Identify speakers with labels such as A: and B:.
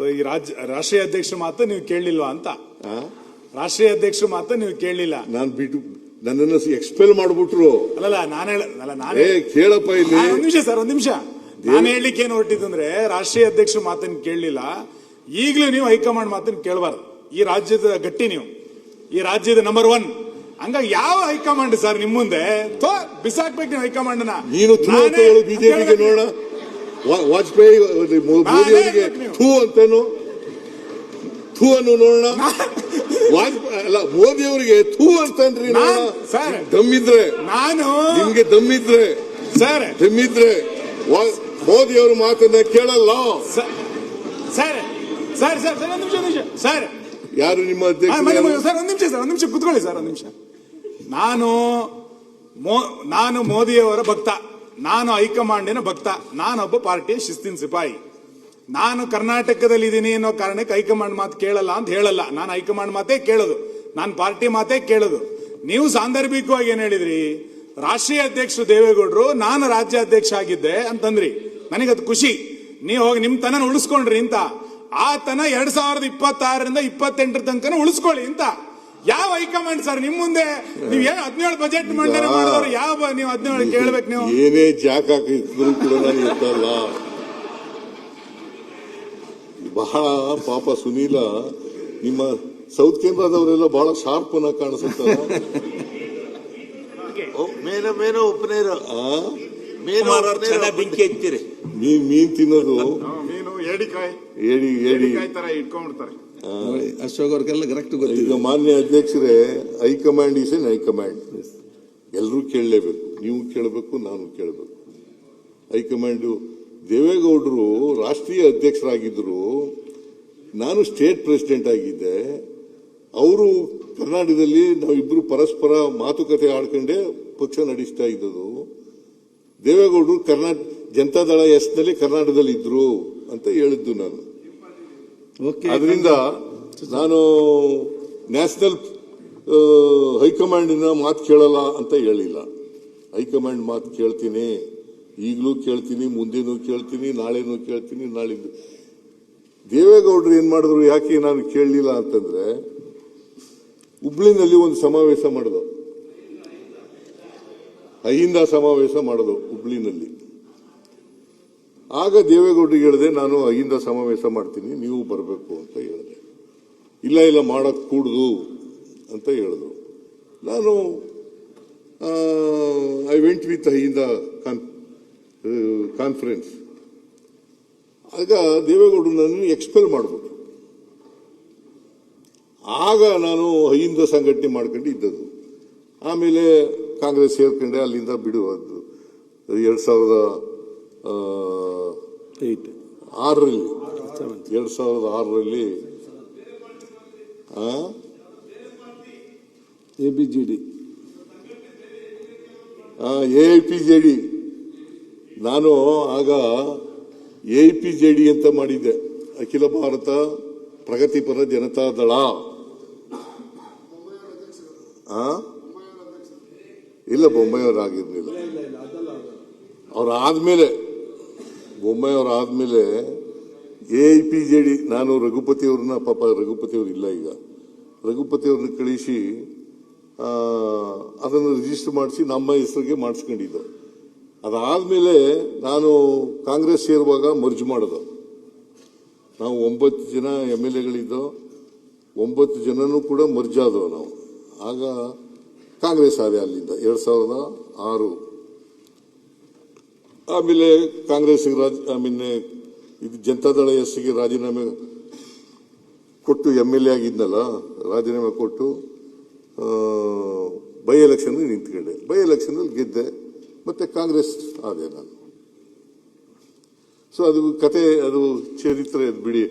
A: So ಈ ರಾಷ್ಟ್ರೀಯ ಅಧ್ಯಕ್ಷರ ಮಾತು ನೀವು ಕೇಳಲಿಲ್ವಾ ಅಂತ. ರಾಷ್ಟ್ರೀಯ ಅಧ್ಯಕ್ಷರ ಮಾತು ನೀವು ಕೇಳಲಿಲ್ಲ.
B: ನಾನು ಬಿಟ್ಟು ನನ್ನನ್ನು ಎಕ್ಸ್ಪೆಲ್ ಮಾಡ್ಬಿಟ್ರು.
A: ಅಲ್ಲಲ್ಲ ನಾನೇ
B: ಕೇಳಪ್ಪ ಇಲ್ಲಿ
A: ಒಂದ್ ನಿಮಿಷ ಸರ್, ಒಂದ್ ನಿಮಿಷ. ನಾನು ಹೇಳಲಿಕ್ಕೆ ಏನು ಹೊರಟಿದ್ದಂದ್ರೆ ರಾಷ್ಟ್ರೀಯ ಅಧ್ಯಕ್ಷರ ಮಾತನ್ನು ಕೇಳಲಿಲ್ಲ. ಈಗಲೂ ನೀವು ಹೈಕಮಾಂಡ್ ಮಾತನ್ನು ಕೇಳಬಾರ್ದು. ಈ ರಾಜ್ಯದ ಗಟ್ಟಿ ನೀವು, ಈ ರಾಜ್ಯದ ನಂಬರ್ 1. ಹಂಗಾಗಿ ಯಾವ ಹೈಕಮಾಂಡ್ ಸರ್ ನಿಮ್ ಮುಂದೆ ಬಿಸಾಕ್ಬೇಕು ನೀವು ಹೈಕಮಾಂಡ್.
B: ನೀನು ಬಿಜೆಪಿಗೆ ನೋಡ, ವಾಜಪೇಯಿ ಮೋದಿ ಅವರಿಗೆ ಥೂ ಅಂತೇನು, ಥೂ ಅನ್ನು ನೋಡೋಣ. ಅಲ್ಲ, ಮೋದಿ ಅವರಿಗೆ ಥೂ ಅಂತನ್ರಿ. ದಮ್ಮಿದ್ರೆ ನಿಮ್ಗೆ ದಮ್ಮಿದ್ರೆ ಮೋದಿ ಅವ್ರ ಮಾತನ್ನ ಕೇಳಲ್ಲ
A: ಸರ್.
B: ಯಾರು ನಿಮ್ಮ ಅಧ್ಯಕ್ಷ?
A: ಒಂದ್ ನಿಮಿಷ ಕುತ್ಕೊಳ್ಳಿ ಸರ್, ಒಂದ್ ನಿಮಿಷ. ನಾನು ಮೋದಿಯವರ ಭಕ್ತ, ನಾನು ಹೈಕಮಾಂಡಿನ ಭಕ್ತ, ನಾನೊಬ್ಬ ಪಾರ್ಟಿಯ ಶಿಸ್ತಿನ ಸಿಪಾಯಿ. ನಾನು ಕರ್ನಾಟಕದಲ್ಲಿ ಇದ್ದೀನಿ ಅನ್ನೋ ಕಾರಣಕ್ಕೆ ಹೈಕಮಾಂಡ್ ಮಾತು ಕೇಳಲ್ಲ ಅಂತ ಹೇಳಲ್ಲ. ನಾನು ಹೈಕಮಾಂಡ್ ಮಾತೇ ಕೇಳೋದು, ನಾನು ಪಾರ್ಟಿ ಮಾತೇ ಕೇಳೋದು. ನೀವು ಸಾಂದರ್ಭಿಕವಾಗಿ ಏನ್ ಹೇಳಿದ್ರಿ, ರಾಷ್ಟ್ರೀಯ ಅಧ್ಯಕ್ಷರು ದೇವೇಗೌಡರು, ನಾನು ರಾಜ್ಯಾಧ್ಯಕ್ಷ ಆಗಿದ್ದೆ ಅಂತಂದ್ರಿ. ನನಗದು ಖುಷಿ. ನೀವು ಹೋಗಿ ನಿಮ್ ತನ ಉಳಿಸ್ಕೊಂಡ್ರಿ ಅಂತ. ಆ ತನ 2026ರಿಂದ 28 ತನಕ ಉಳಿಸ್ಕೊಳ್ಳಿ ಅಂತ. ಯಾವ ಹೈಕಮಾಂಡ್ ಸರ್ ನಿಮ್ ಮುಂದೆ? ನೀವು 17 ಬಜೆಟ್ ಮಂಡನೆ ಮಾಡಿದವರು ಯಾವ? ನೀವು 17 ಕೇಳ್ಬೇಕು. ನೀವು
B: ಏನೇ ಜಾಕ್ ಹಾಕಿದ್ರು ಕೂಡ ಇರ್ತಲ್ಲ. ಬಹಳ ಪಾಪ ಸುನೀಲ, ನಿಮ್ಮ ಸೌತ್ ಕೇಂದ್ರದವರೆಲ್ಲ ಬಹಳ ಶಾರ್ಪ್ ನ ಕಾಣಿಸುತ್ತಲ್ಲ.
C: ಮೇನೋ ಉಪನೇರ ಬೆಂಕಿ ಹಚ್ತೀರಿ.
B: ಮೀನ್ ತಿನ್ನೋದು
A: ಏಡಿ ತರ ಇಟ್ಕೊಂಡ್ಬಿಡ್ತಾರೆ.
C: ಅಶೋಕ್ ಅವ್ರಿಗೆಲ್ಲ ಕರೆಕ್ಟ್ ಗೊತ್ತಿದೆ.
B: ಈಗ ಮಾನ್ಯ ಅಧ್ಯಕ್ಷರೇ, ಹೈಕಮಾಂಡ್ ಈಸ್ ಎನ್ ಹೈಕಮಾಂಡ್. ಎಲ್ಲರೂ ಕೇಳಲೇಬೇಕು. ನೀವು ಕೇಳಬೇಕು, ನಾನು ಕೇಳಬೇಕು. ಹೈಕಮಾಂಡ್ ದೇವೇಗೌಡರು ರಾಷ್ಟ್ರೀಯ ಅಧ್ಯಕ್ಷರಾಗಿದ್ದರು, ನಾನು ಸ್ಟೇಟ್ ಪ್ರೆಸಿಡೆಂಟ್ ಆಗಿದ್ದೆ. ಅವರು ಕರ್ನಾಟಕದಲ್ಲಿ ನಾವಿಬ್ರು ಪರಸ್ಪರ ಮಾತುಕತೆ ಆಡ್ಕೊಂಡೆ ಪಕ್ಷ ನಡೆಸ್ತಾ ಇದ್ದದು. ದೇವೇಗೌಡರು ಜನತಾದಳ ಎಸ್ನಲ್ಲಿ ಕರ್ನಾಟಕದಲ್ಲಿ ಇದ್ರು ಅಂತ ಹೇಳಿದ್ದು ನಾನು. ಅದರಿಂದ ನಾನು ನ್ಯಾಷನಲ್ ಹೈಕಮಾಂಡಿನ ಮಾತು ಕೇಳಲ್ಲ ಅಂತ ಹೇಳಿಲ್ಲ. ಹೈಕಮಾಂಡ್ ಮಾತು ಕೇಳ್ತೀನಿ, ಈಗಲೂ ಕೇಳ್ತೀನಿ, ಮುಂದೇನೂ ಕೇಳ್ತೀನಿ, ನಾಳೆನೂ ಕೇಳ್ತೀನಿ. ನಾಳಿದ್ದು ದೇವೇಗೌಡರು ಏನ್ ಮಾಡಿದ್ರು, ಯಾಕೆ ನಾನು ಕೇಳಲಿಲ್ಲ ಅಂತಂದ್ರೆ, ಹುಬ್ಳಿನಲ್ಲಿ ಒಂದು ಸಮಾವೇಶ ಮಾಡಿದ್ರು, ಅಹಿಂದ ಸಮಾವೇಶ ಮಾಡೋದು ಹುಬ್ಳಿನಲ್ಲಿ. ಆಗ ದೇವೇಗೌಡರಿಗೆ ಹೇಳಿದೆ, ನಾನು ಅಹಿಂದ ಸಮಾವೇಶ ಮಾಡ್ತೀನಿ, ನೀವು ಬರಬೇಕು ಅಂತ ಹೇಳಿದೆ. ಇಲ್ಲ ಮಾಡಕ್ ಕೂಡುದು ಅಂತ ಹೇಳಿದ್ರು. ನಾನು I went with Ahinda conference. ಆಗ ದೇವೇಗೌಡರು ನನ್ನ ಎಕ್ಸ್ಪೆಲ್ ಮಾಡ್ಬಿಟ್ರು. ಆಗ ನಾನು ಅಹಿಂದ ಸಂಘಟನೆ ಮಾಡ್ಕೊಂಡು ಇದ್ದದ್ದು. ಆಮೇಲೆ ಕಾಂಗ್ರೆಸ್ ಸೇರ್ಕೊಂಡೆ, ಅಲ್ಲಿಂದ ಬಿಡುವುದು 2006ರಲ್ಲಿ ಎಐಪಿಜೆಡಿ ನಾನು ಆಗ ಎಐಪಿಜೆಡಿ ಅಂತ ಮಾಡಿದ್ದೆ, ಅಖಿಲ ಭಾರತ ಪ್ರಗತಿಪರ ಜನತಾದಳ. ಇಲ್ಲ, ಬೊಮ್ಮಾಯಿಯವರಾಗಿರ್ಲಿಲ್ಲ. ಬೊಮ್ಮಾಯಿಯವರಾದ್ಮೇಲೆ ಎಐಪಿಜೆಡಿ ನಾನು ರಘುಪತಿ ಅವ್ರನ್ನ, ಪಾಪ ರಘುಪತಿ ಅವರು ಇಲ್ಲ ಈಗ, ರಘುಪತಿ ಅವ್ರನ್ನ ಕಳಿಸಿ ಅದನ್ನು ರಿಜಿಸ್ಟರ್ ಮಾಡಿಸಿ ನಮ್ಮ ಹೆಸರಿಗೆ ಮಾಡಿಸ್ಕೊಂಡಿದ್ದು. ಅದಾದ್ಮೇಲೆ ನಾನು ಕಾಂಗ್ರೆಸ್ ಸೇರುವಾಗ ಮರ್ಜ್ ಮಾಡೋದು. ನಾವು 9 ಜನ MLAಗಳಿದ್ದೋ, 9 ಜನನೂ ಕೂಡ ಮರ್ಜ್ ಆದವು ನಾವು. ಆಗ ಕಾಂಗ್ರೆಸ್ ಆದ ಅಲ್ಲಿಂದ 2006. ಆಮೇಲೆ ಕಾಂಗ್ರೆಸ್ ಇದು ಜನತಾದಳ ಎಸ್ಗೆ ರಾಜೀನಾಮೆ ಕೊಟ್ಟು MLA ಆಗಿದ್ನಲ್ಲ, ರಾಜೀನಾಮೆ ಕೊಟ್ಟು ಬೈ ಎಲೆಕ್ಷನ್ ನಿಂತ್ಕೊಂಡೆ. ಬೈ ಎಲೆಕ್ಷನ್ ಅಲ್ಲಿ ಗೆದ್ದೆ, ಮತ್ತೆ ಕಾಂಗ್ರೆಸ್ ಆದೆ ನಾನು. ಸೊ ಅದು ಕತೆ, ಅದು ಚರಿತ್ರೆ, ಅದು ಬಿಡಿ.